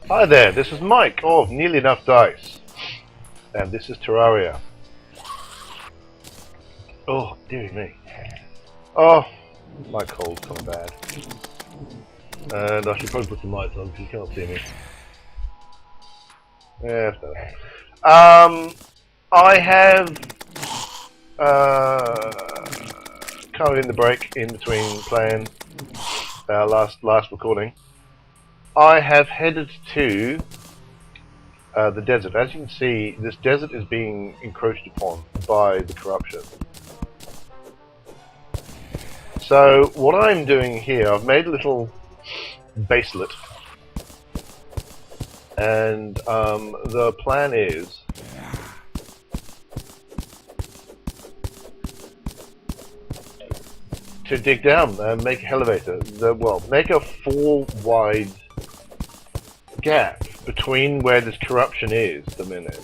Hi there, this is Mike of Nearly Enough Dice, and this is Terraria. Oh, dearie me. Oh, my cold's gone bad. And I should probably put some lights on because you can't see me. Yeah, that's better. I have currently in the break in between playing our last recording. I have headed to the desert. As you can see, this desert is being encroached upon by the corruption. So what I'm doing here, I've made a little baselet, and the plan is to dig down and make a Hellevator. Make a 4 wide gap between where this corruption is at the minute.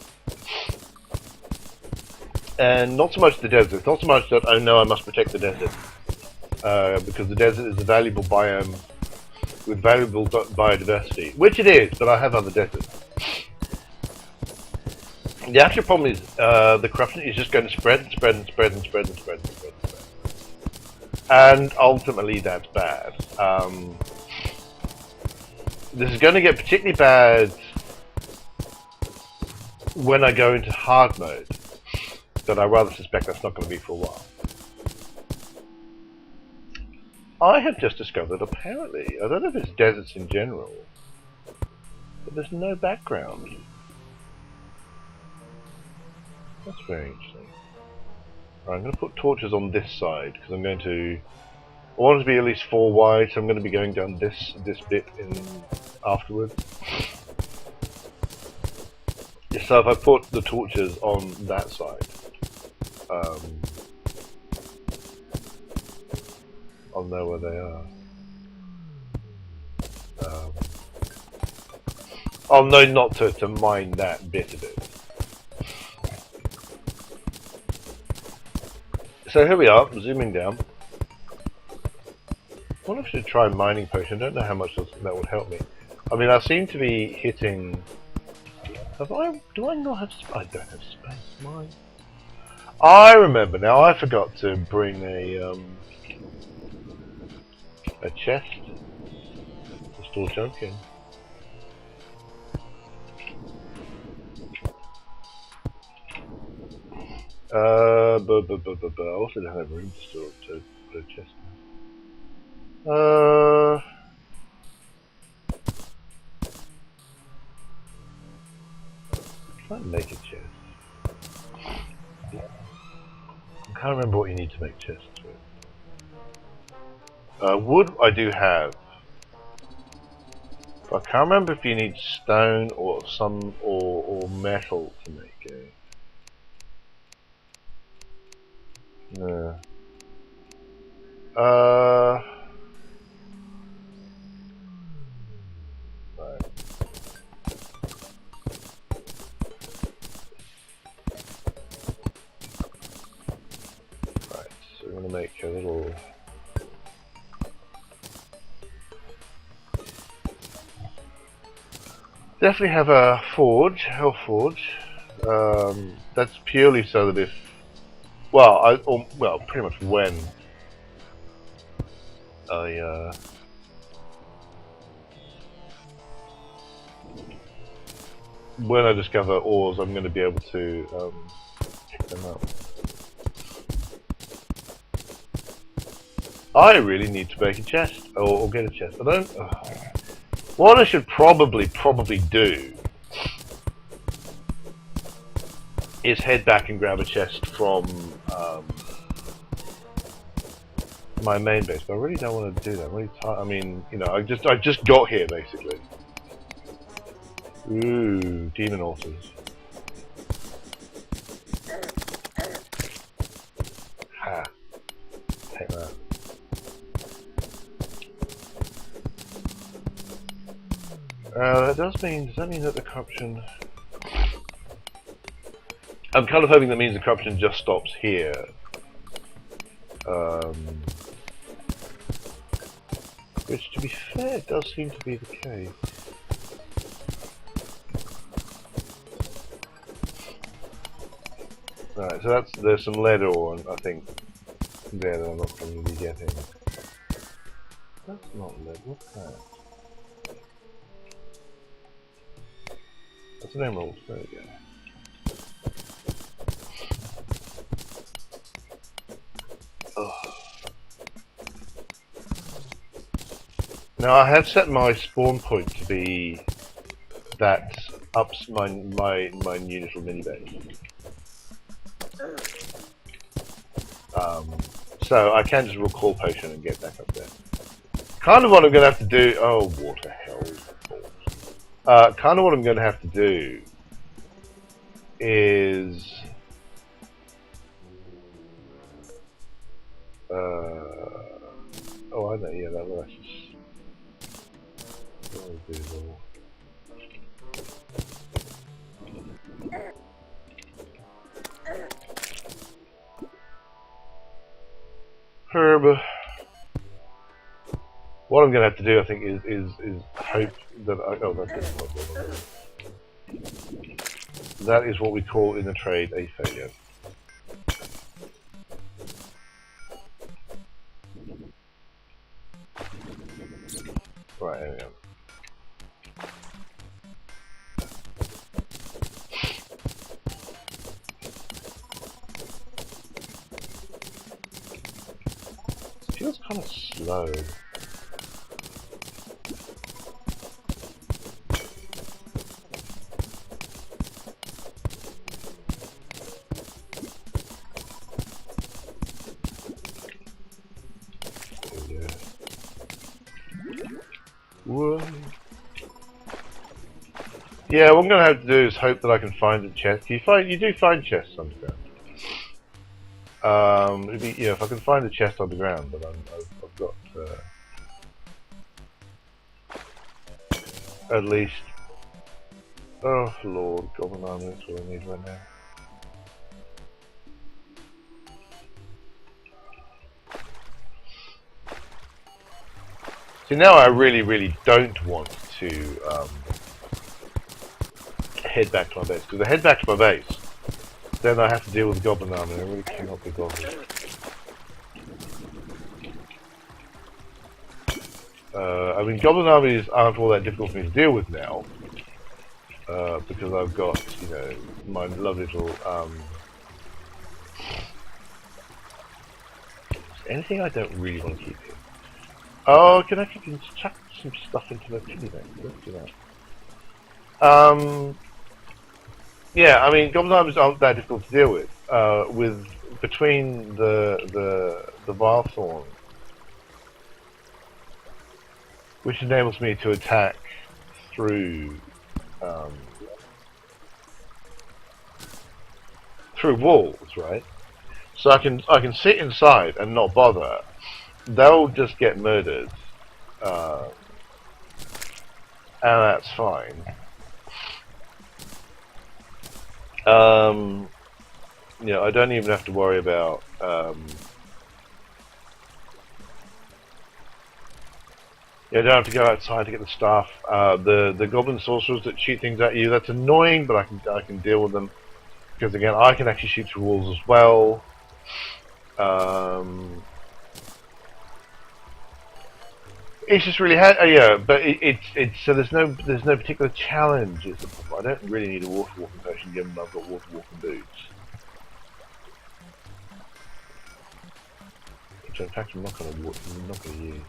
And not so much the desert. It's not so much that, oh no, I must protect the desert. Because the desert is a valuable biome with valuable biodiversity. Which it is, but I have other deserts. The actual problem is the corruption is just going to spread and spread and spread and spread and spread and spread and spread. And ultimately that's bad. This is going to get particularly bad when I go into hard mode, but I rather suspect that's not going to be for a while. I have just discovered, apparently, I don't know if it's deserts in general, but there's no background. That's very interesting. Right, I'm going to put torches on this side, because I'm going to... I want it to be at least 4 wide, so I'm going to be going down this bit afterwards. So if I put the torches on that side, I'll know where they are. I'll know not to mine that bit of it. So here we are, zooming down. I wonder if I should try mining potion. I don't know how much that would help me. I mean, I seem to be hitting... Do I not have space? I don't have space. Mine. I remember now. I forgot to bring a chest to store junk in. But I also don't have room to store to put a chest. Can't make a chest. I can't remember what you need to make chests with. Wood I do have. But I can't remember if you need stone or or metal to make it. No. Right. Right, so we're gonna make a little... Definitely have a forge, hell forge. That's purely so that if... pretty much when I discover ores, I'm going to be able to pick them up. I really need to make a chest, or get a chest. I don't... What I should probably do is head back and grab a chest from my main base, but I really don't want to do that. I'm really tired. I mean, you know, I just got here basically. Ooh, demon horses. Ha! Take that. Does that mean that the corruption... I'm kind of hoping that means the corruption just stops here. Which, to be fair, does seem to be the case. Alright, so there's some lead ore, I think, there that I'm not going to be getting. That's not lead, what's that? That's an emerald, there we go. Oh. Now I have set my spawn point to be that ups my new little mini base. So I can just recall potion and get back up there. Kind of what I'm going to have to do. Oh, water hell. Kind of what I'm going to have to do is. Oh, I know. Yeah, that will actually. Herb. What I'm going to have to do, I think, is hope that oh, that's that is what we call in the trade a failure. Right, there we go. It feels kind of slow. Whoa. Yeah, what I'm gonna have to do is hope that I can find a chest. You do find chests underground. It'd be, if I can find a chest on the ground, but I've got at least. Oh Lord, Goblin Army, that's what I need right now. See, now I really don't want to head back to my base, because if I head back to my base, then I have to deal with the Goblin Army, and I really cannot be bothered. I mean, Goblin Armies aren't all that difficult for me to deal with now, because I've got, my lovely little, anything I don't really want to keep here. Oh, can I chuck some stuff into my piggy bank? Let's do that. Yeah, I mean, Goblin Armies aren't that difficult to deal with. Between the Varthorn, which enables me to attack through walls, right? So I can sit inside and not bother. They'll just get murdered, and that's fine. I don't even have to worry about I don't have to go outside to get the stuff. The goblin sorcerers that shoot things at you, that's annoying, but I can deal with them because again I can actually shoot through walls as well. It's just really but it's so there's no particular challenge. I don't really need a water walking potion given I've got water walking boots. Which in fact I'm not going to use.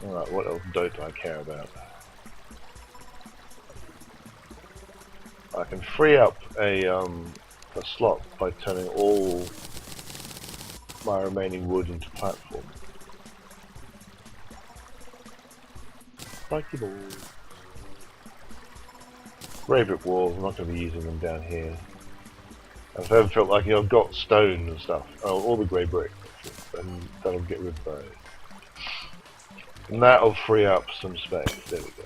Alright, what else don't I care about? I can free up a slot by turning all my remaining wood into platform. Spiky balls. Grey brick walls, I'm not going to be using them down here. I've ever felt like I've got stone and stuff. Oh, all the grey brick, and that'll get rid of those. And that'll free up some space. There we go.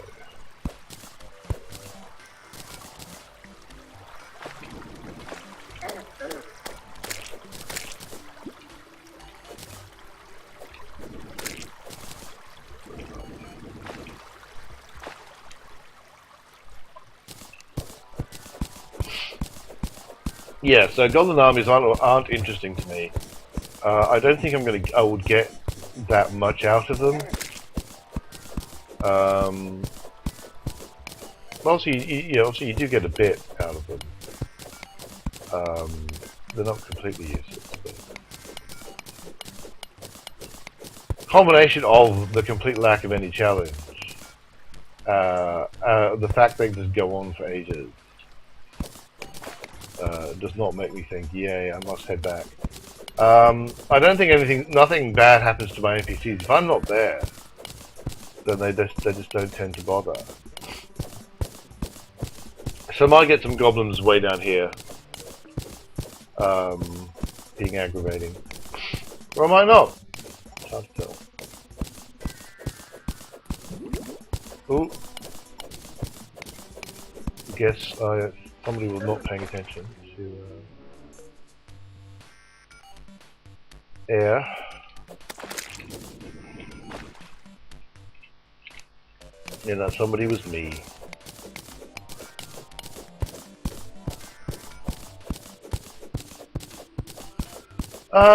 Yeah, so golden armies aren't interesting to me. I don't think I would get that much out of them. Obviously you do get a bit out of them. They're not completely useless. But combination of the complete lack of any challenge, the fact they just go on for ages, does not make me think, yay, I must head back. I don't think nothing bad happens to my NPCs. If I'm not there, then they just don't tend to bother. So I might get some goblins way down here, being aggravating. Or I might not. It's hard to tell. Ooh. Guess somebody was not paying attention to air. And that somebody was me.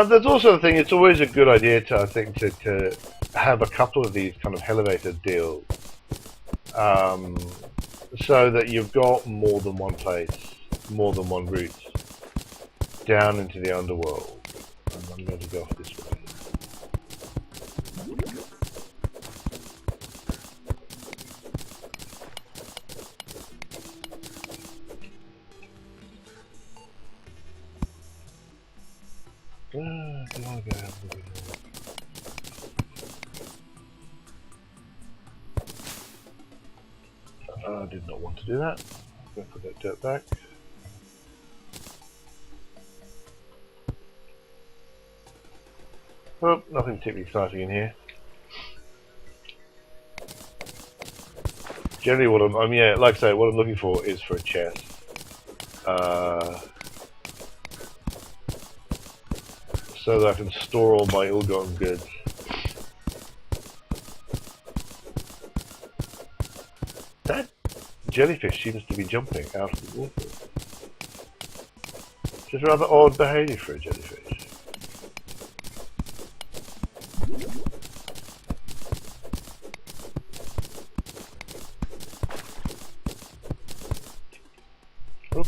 There's also the thing, it's always a good idea to, I think, to have a couple of these kind of Hellevator deals. So that you've got more than one place, more than one route down into the underworld. And I'm going to go off this way. Do I want to go out the window? I did not want to do that. I'm going to put that dirt back. Well, nothing particularly exciting in here. Generally, like I say, what I'm looking for is for a chest. So that I can store all my ill-gotten goods. That jellyfish seems to be jumping out of the water. Just rather odd behaviour for a jellyfish. Oh,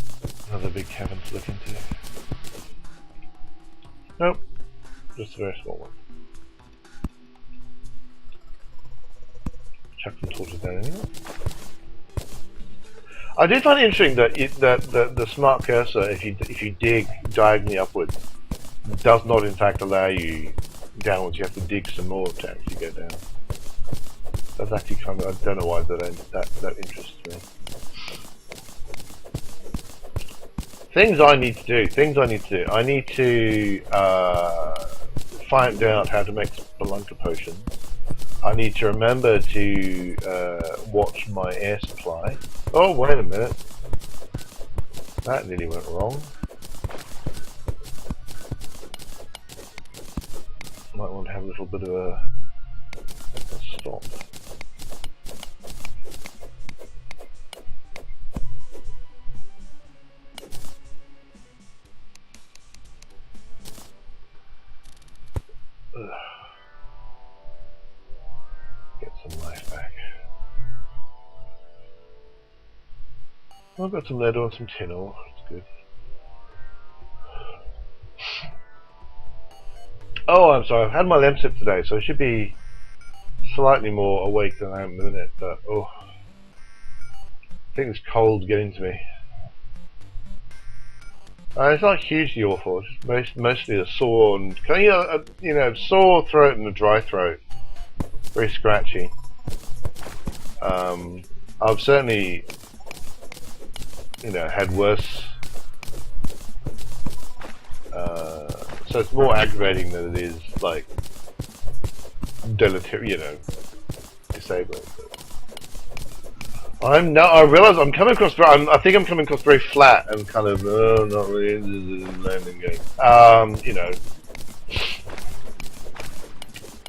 another big cavern to look into. Nope, just a very small one. Chuck some torches down anyway. I did find it interesting that the smart cursor, if you dig diagonally upwards, does not in fact allow you downwards. You have to dig some more to actually go down. That's actually kind of, I don't know why that interests me. Things I need to do. I need to find out how to make spelunker potions. I need to remember to watch my air supply. Oh, wait a minute. That nearly went wrong. Might want to have a little bit of a stop. Ugh. Get some life back. I've got some lead on some tin ore, that's good. Oh, I'm sorry, I've had my lemon sip today, so I should be slightly more awake than I am in a minute, but oh. I think this cold getting to me. It's not hugely awful, it's mostly a sore and, sore throat and a dry throat. Very scratchy. I've certainly, had worse. So it's more aggravating than it is, like, deleterious, disabling. I realise I'm coming across. I think I'm coming across very flat and kind of not really into the landing game.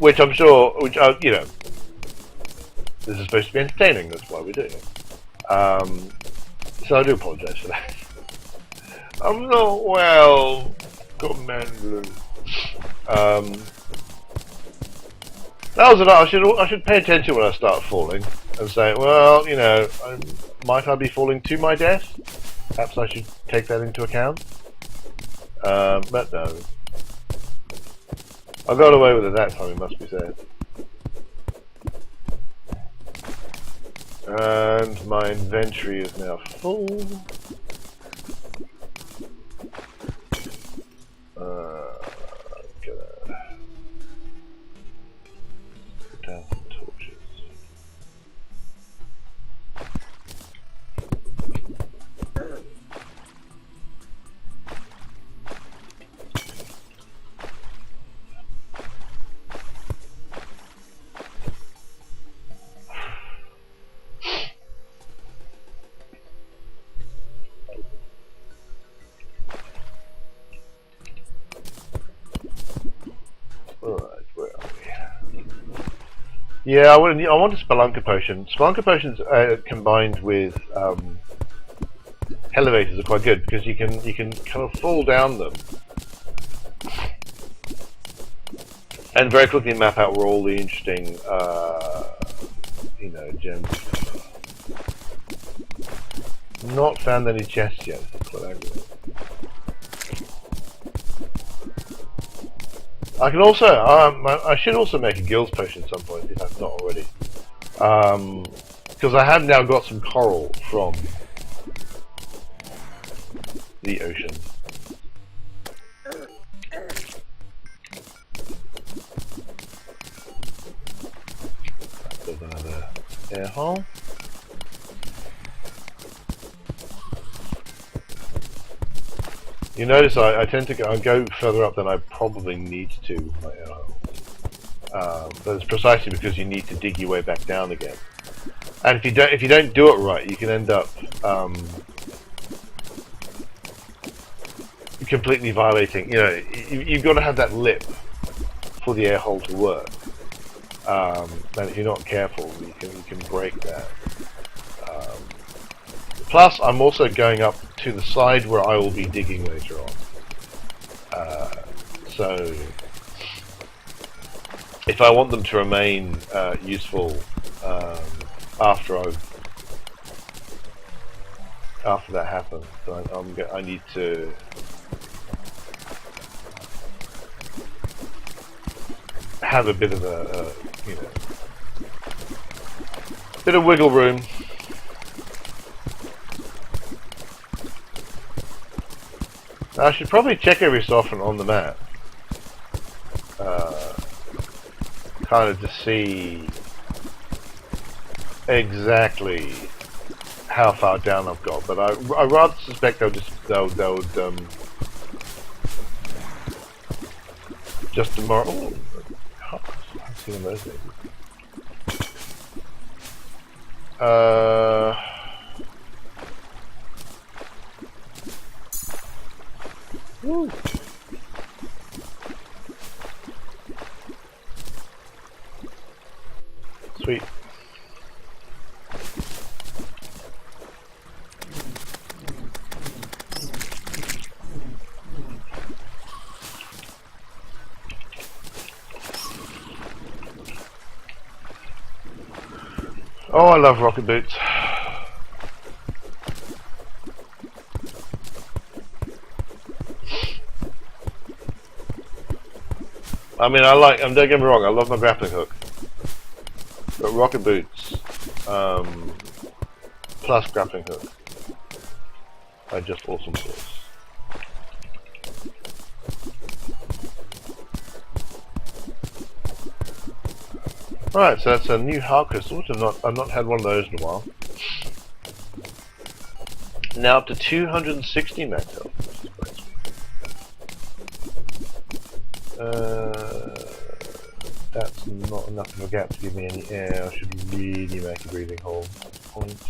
Which I'm sure, this is supposed to be entertaining. That's why we're doing it. So I do apologise for that. I'm not well, Commander. That was enough. I should pay attention when I start falling and say, well, you know, might I be falling to my death? Perhaps I should take that into account. But no, I got away with it that time. It must be said. And my inventory is now full. Put down some torches. Yeah, I want a Spelunker Potion. Spelunker Potions combined with Hellevators are quite good because you can kind of fall down them and very quickly map out where all the interesting you know, gems. Not found any chests yet. Quite aggravating. I can also, I should also make a Gills Potion at some point if I've not already. Because I have now got some coral from the ocean. There's another air hole. You notice I tend to go further up than I probably need to with my air hole. But it's precisely because you need to dig your way back down again. And if you don't do it right, you can end up completely violating. You know, you've got to have that lip for the air hole to work. And if you're not careful, you can break that. Plus, I'm also going up to the side where I will be digging later on. So, if I want them to remain useful after that happens, I need to have a bit of a you know, bit of wiggle room. I should probably check every so often on the map, kind of to see exactly how far down I've got. But I rather suspect they'll just tomorrow. Oh, I've seen those things. Woo. Sweet. Oh, I love rocket boots. I mean, don't get me wrong, I love my grappling hook. But rocket boots, plus grappling hook, are just awesome tools. Alright, so that's a new heart crystal, which I've not had one of those in a while. Now up to 260 max health. That's not enough of a gap to give me any air. I should really make a breathing hole. Points.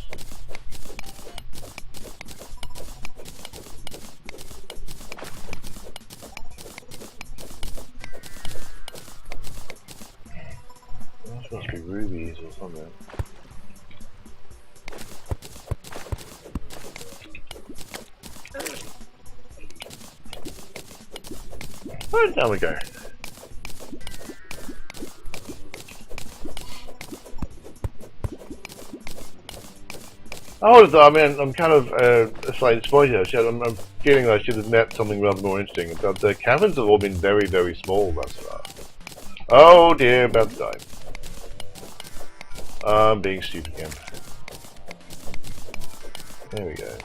Those must be rubies or something. Right, down we go. I mean, I'm kind of slightly disappointed. I'm feeling I should have met something rather more interesting. But the caverns have all been very, very small thus far. Oh dear, about to die. I'm being stupid again. There we go.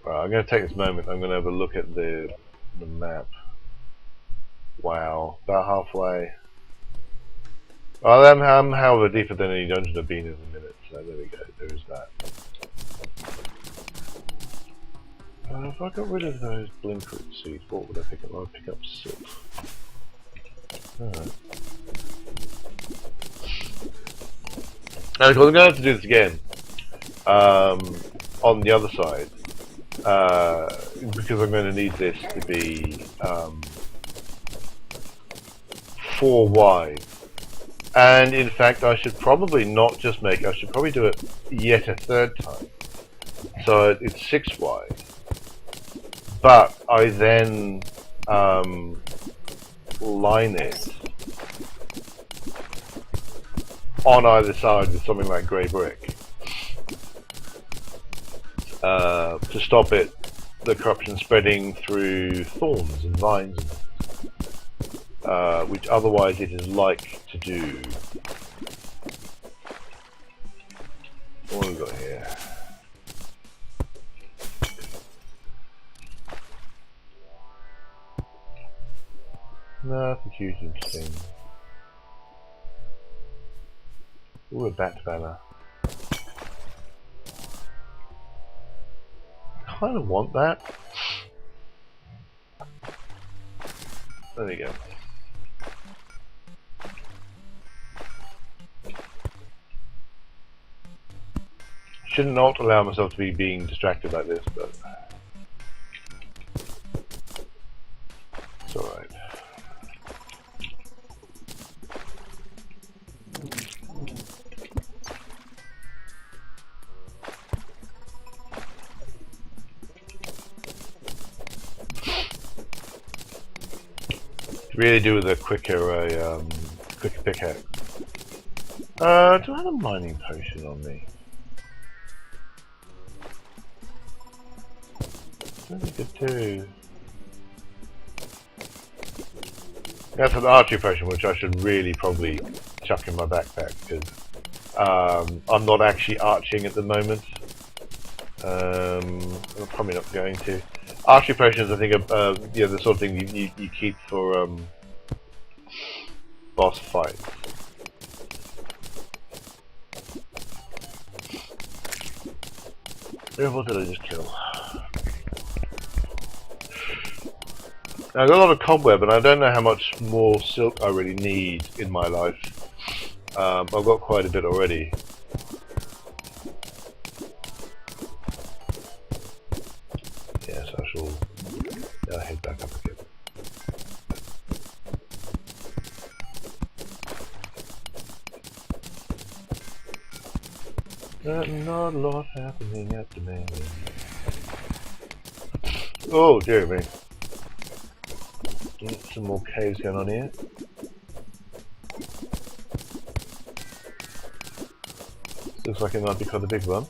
Right, I'm going to take this moment. I'm going to have a look at the map. Wow, about halfway. Well, I'm however deeper than any dungeon I've been in a minute, so there we go, there is that. If I got rid of those blinkroot seeds, what would I pick up? I would pick up silt. Alright. Now, of course, I'm going to have to do this again. On the other side. Because I'm going to need this to be 4 wide. And in fact, I should probably not just make, I should probably do it yet a third time. So it's 6 wide. But I then line it on either side with something like grey brick to stop it, the corruption spreading through thorns and vines, which otherwise it is like to do. What have we got here? Nothing huge interesting. Ooh, a bat banner. I kind of want that. There we go. Should not allow myself to be being distracted like this, but it's alright. Really do with a quicker pickaxe. Do I have a mining potion on me? That'd be good too. That's an archery potion, which I should really probably chuck in my backpack because I'm not actually arching at the moment. I'm probably not going to. Archery potions, I think, are the sort of thing you keep for boss fights. What did I just kill? Now, I've got a lot of cobweb, and I don't know how much more silk I really need in my life. I've got quite a bit already. Yes, I shall head back up again. Not a lot happening at the moment. Oh, dear me. Some more caves going on here. Looks like it might be quite a big one.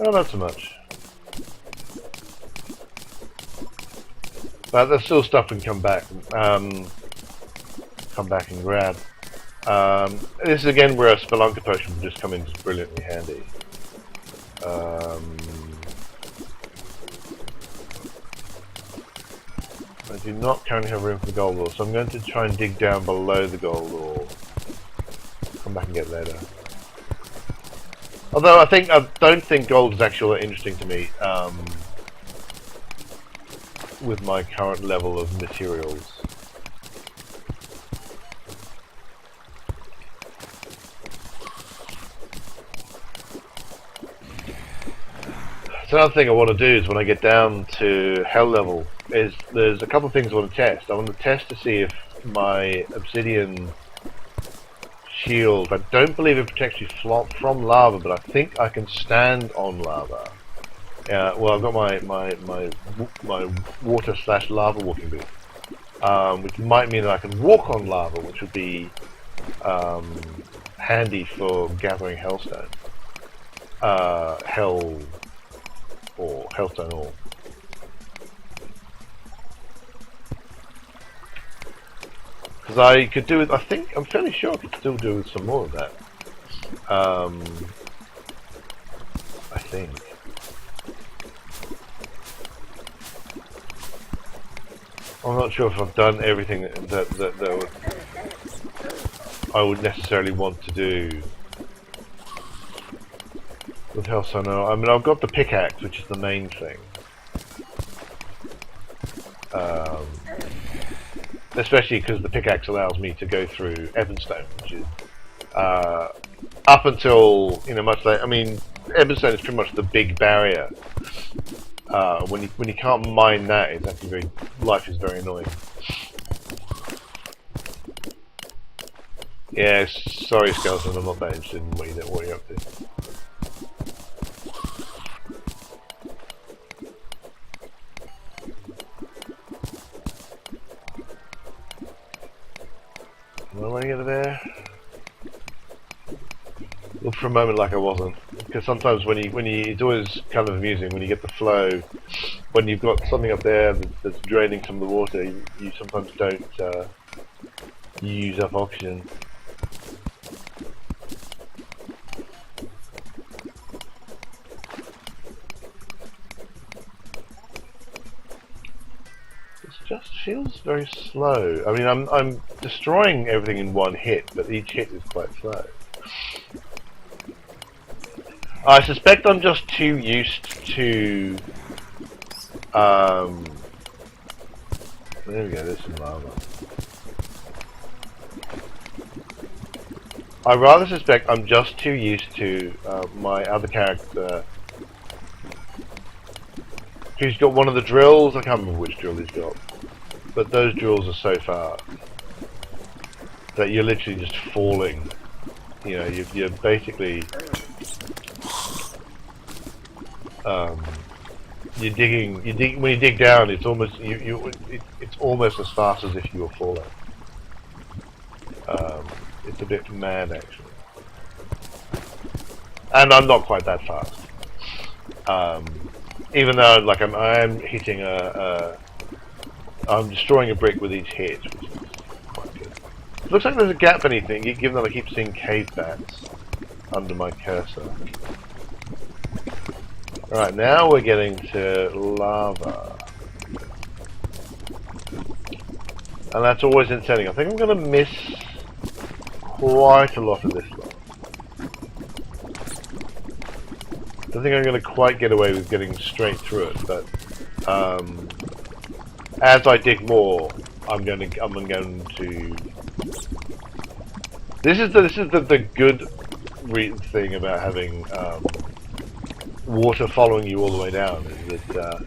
Oh, not so much. But there's still stuff we can come back and grab. This is again where a Spelunker potion would just come in brilliantly handy. I do not currently have room for the gold ore, so I'm going to try and dig down below the gold ore. Come back and get later. Although I don't think gold is actually interesting to me with my current level of materials. So another thing I want to do is when I get down to hell level is there's a couple of things I want to test. I want to test to see if my obsidian shield. I don't believe it protects you from lava, but I think I can stand on lava. Well, I've got my water/lava walking boot, which might mean that I can walk on lava, which would be handy for gathering hellstone, hellstone ore. Because I could do it. I'm fairly sure I could still do with some more of that. I think. I'm not sure if I've done everything that I would necessarily want to do with hellstone ore. I mean, I've got the pickaxe, which is the main thing. Especially because the pickaxe allows me to go through Evanstone, which is up until much like Evanstone is pretty much the big barrier. When you can't mine that, it's actually life is very annoying. Yeah, sorry, Skeleton, I'm not that interested in what you're up to. Am I out of there? Look for a moment like I wasn't, because sometimes it's always kind of amusing when you get the flow. When you've got something up there that's draining some of the water, you sometimes don't use up oxygen. Just feels very slow. I mean, I'm destroying everything in one hit, but each hit is quite slow. I suspect I'm just too used to. There we go. There's some lava. I rather suspect I'm just too used to my other character. He's got one of the drills. I can't remember which drill he's got. But those drills are so far that you're literally just falling. You're basically you're digging. When you dig down, it's almost it's almost as fast as if you were falling. It's a bit mad actually, and I'm not quite that fast. Even though I am hitting I'm destroying a brick with each hit, which is quite good. It looks like there's a gap beneath it, given that I keep seeing cave bats under my cursor. Alright, now we're getting to lava. And that's always insanity. I think I'm going to miss quite a lot of this one. I don't think I'm going to quite get away with getting straight through it, but as I dig more, I'm going to. This is the good thing about having water following you all the way down is that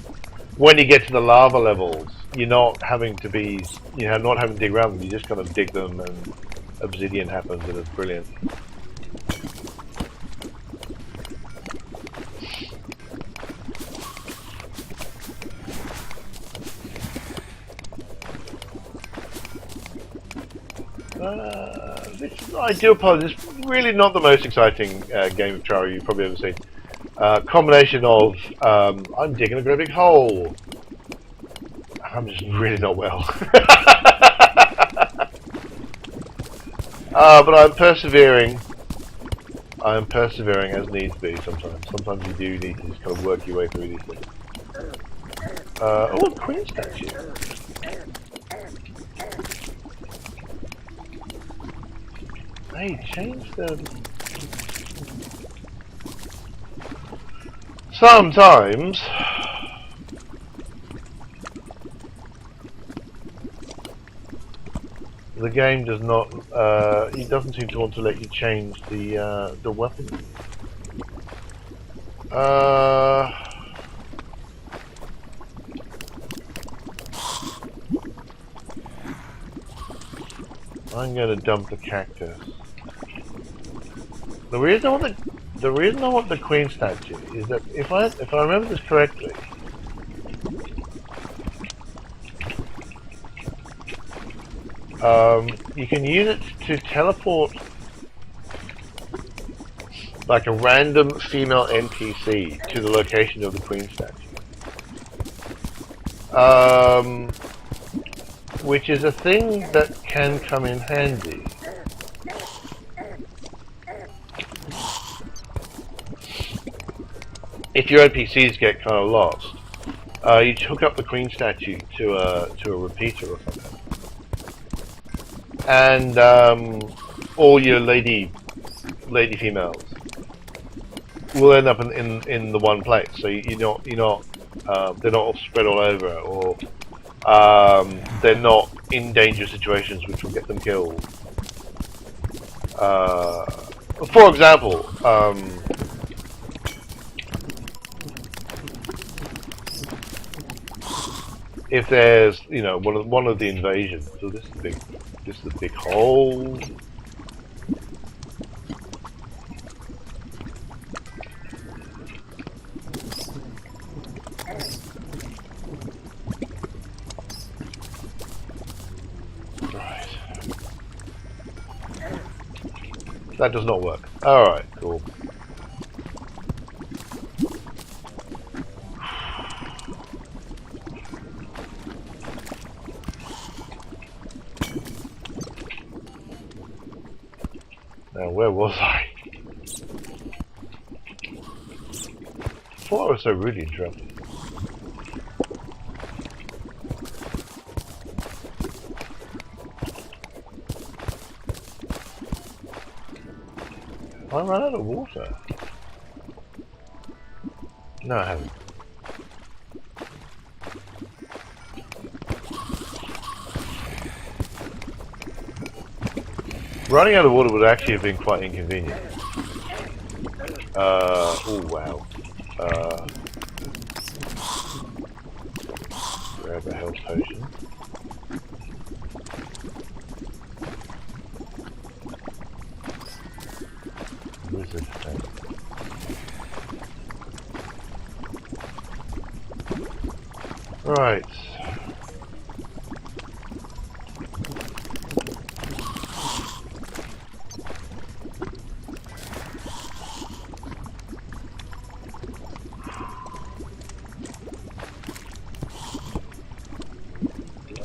when you get to the lava levels, you're not having to not having to dig around them. You just kind of dig them, and obsidian happens, and it's brilliant. I do apologize. It's really not the most exciting game of Terraria you've probably ever seen. Combination of I'm digging a great big hole. I'm just really not well. But I'm persevering. I am persevering as needs be. Sometimes you do need to just kind of work your way through these things. Oh, a queen statue. Hey, change the... Sometimes... the game does not... it doesn't seem to want to let you change the weapon. I'm going to dump the cactus. The reason I want the queen statue is that if I remember this correctly, you can use it to teleport like a random female NPC to the location of the queen statue. Which is a thing that can come in handy. If your NPCs get kind of lost, you hook up the queen statue to a repeater or something, and all your lady females will end up in the one place. So you're not they're not all spread all over, or they're not in dangerous situations which will get them killed. For example, if there's one of the invasions, so this is a big hole. Right. That does not work. Alright, cool. Now, where was I? I thought I was so rudely interrupted. I ran out of water. No, I haven't. Running out of water would actually have been quite inconvenient. Oh wow. Grab a health potion. Wizard thing. Right.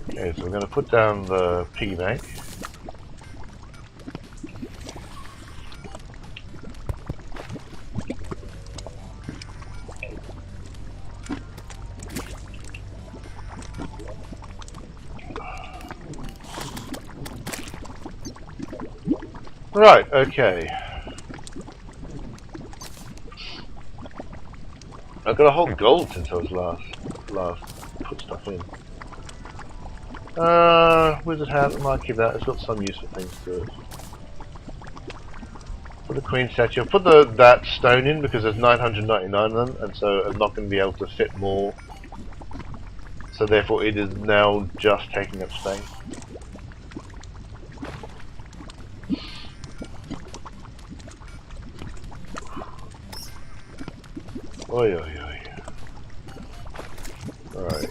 Okay, so we're going to put down the piggy bank. Right, okay. I've got a whole gold since I was last put stuff in. Wizard hat, I might keep that. It's got some useful things to it. Put the queen statue. I'll put that stone in because there's 999 of them, and so I'm not going to be able to fit more. So therefore, it is now just taking up space. Oi, oi, oi. Alright.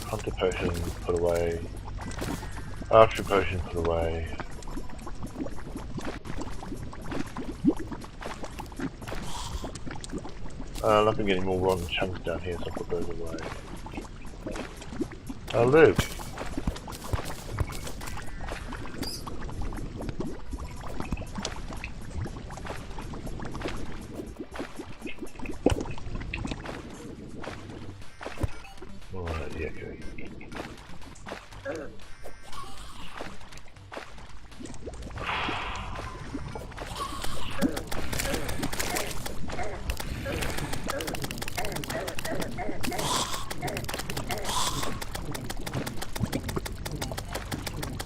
Hunter potion, put away. Archery potion, put away. I'm not going to get any more rotten chunks down here, so I'll put those away. Oh, look. Alright, yeah, okay.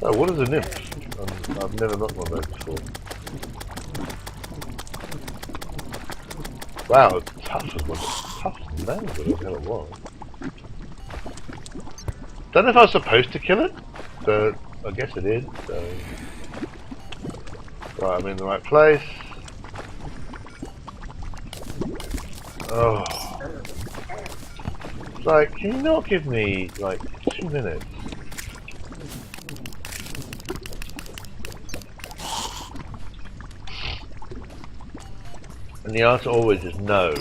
Oh, what is a nymph? I've never got one of those before. Wow, it's tough as well. Tough as man, but the hell it was. Don't know if I was supposed to kill it, but I guess it is, so... Right, I'm in the right place. Oh. Like, can you not give me, like, 2 minutes? And the answer always is no.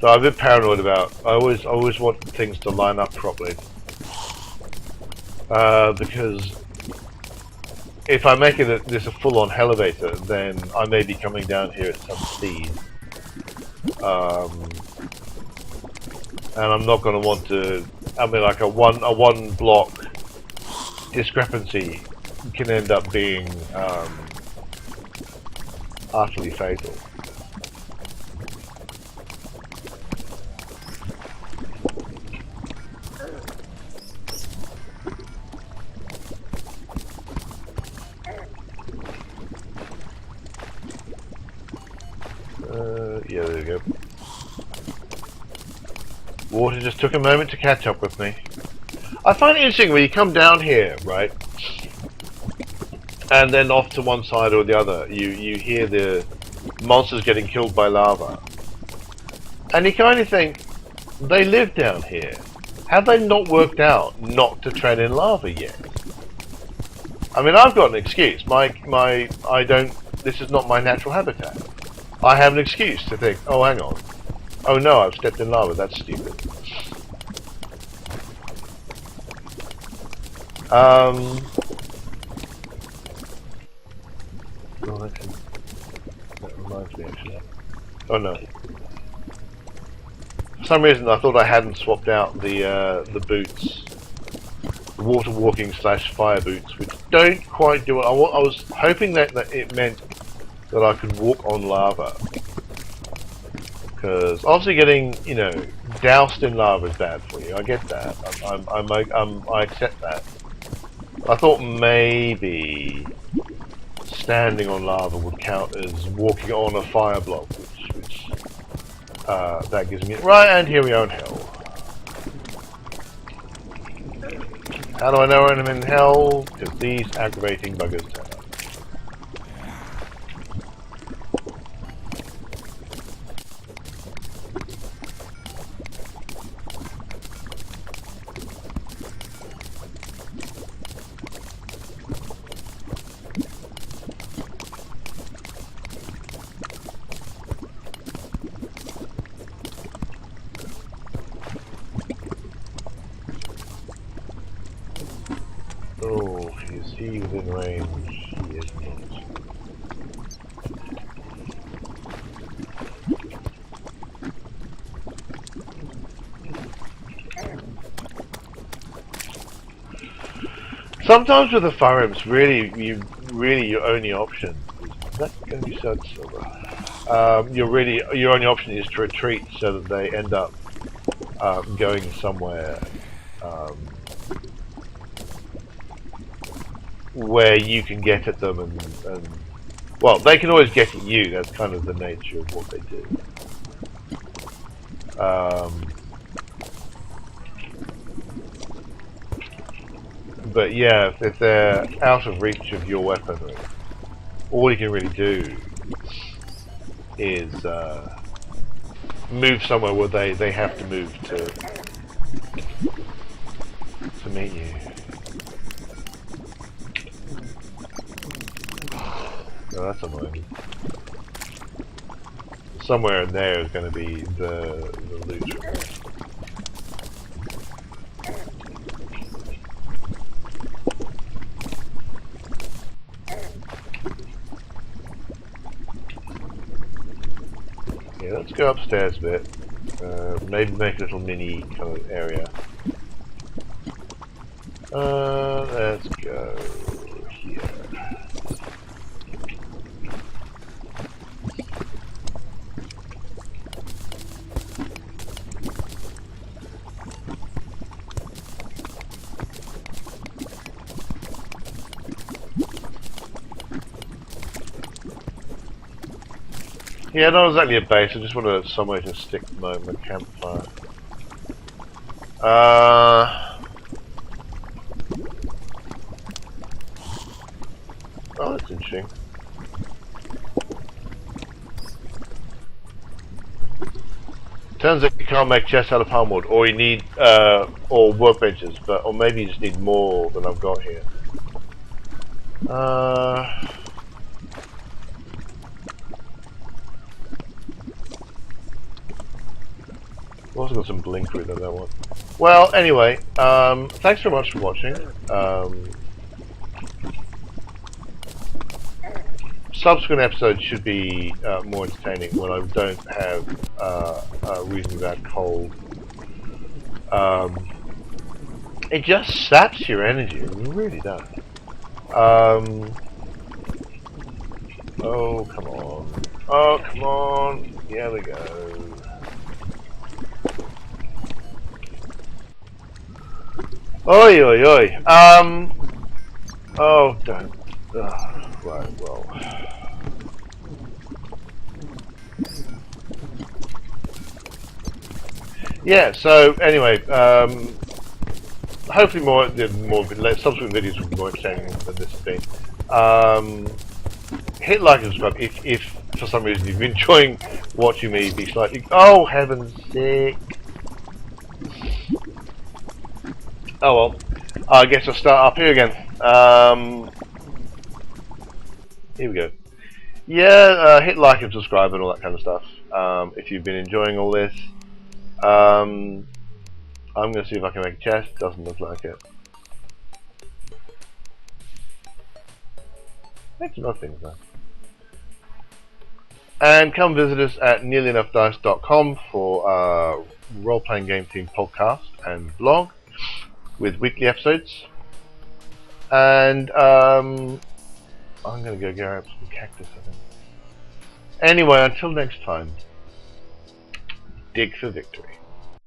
So I'm a bit paranoid about. I always want things to line up properly, because if I make it this a full-on Hellevator, then I may be coming down here at some speed, and I'm not going to want to. I mean, like a one block discrepancy can end up being utterly fatal. Yeah, there we go. Water just took a moment to catch up with me. I find it interesting when you come down here, right? And then off to one side or the other, you hear the monsters getting killed by lava. And you kind of think, they live down here. Have they not worked out not to tread in lava yet? I mean, I've got an excuse. This is not my natural habitat. I have an excuse to think, oh, hang on. Oh no, I've stepped in lava, that's stupid. Oh, that reminds me actually. Oh no. For some reason I thought I hadn't swapped out the boots. The water walking / fire boots, which don't quite do it. I was hoping that it meant that I could walk on lava. Because obviously getting, you know, doused in lava is bad for you. I get that. I accept that. I thought maybe standing on lava would count as walking on a fire block, which that gives me right. And here we are in hell. How do I know when I'm in hell? Because these aggravating buggers turn up. Oh, is he within range? He is not. Sometimes with the fire imps, really your only option is that going to be so silver. Your only option is to retreat so that they end up going somewhere where you can get at them and well, they can always get at you. That's kind of the nature of what they do. But yeah, if they're out of reach of your weaponry, all you can really do is move somewhere where they have to move to meet you. Oh, that's annoying. Somewhere in there is going to be the loot. Yeah, let's go upstairs a bit. Maybe make a little mini kind of area. Let's go here. Yeah, not exactly a base, I just wanted somewhere to stick my campfire. Oh, that's interesting. Turns out you can't make chests out of palm wood, or you need, or workbenches, or maybe you just need more than I've got here. I've also got some blinker in that one. Well, anyway, thanks very much for watching. Subsequent episodes should be more entertaining when I don't have a reason that cold. It just saps your energy, it really does. Oh, come on. Oh, come on. Here we go. Oi, oi, oi. Oh, don't. Right, well. Yeah, so anyway, hopefully more subsequent videos will be more entertaining than this has been. Hit like and subscribe if for some reason you've been enjoying watching me be slightly. Oh, heaven's sake. Oh well, I guess I'll start up here again. Here we go. Yeah, hit like and subscribe and all that kind of stuff. If you've been enjoying all this, I'm going to see if I can make a chest. Doesn't look like it. Make some other things though. And come visit us at nearlyenoughdice.com for role-playing game team podcast and blog with weekly episodes. And I'm going to go grab some cactus, I think. Anyway, until next time, dig for victory.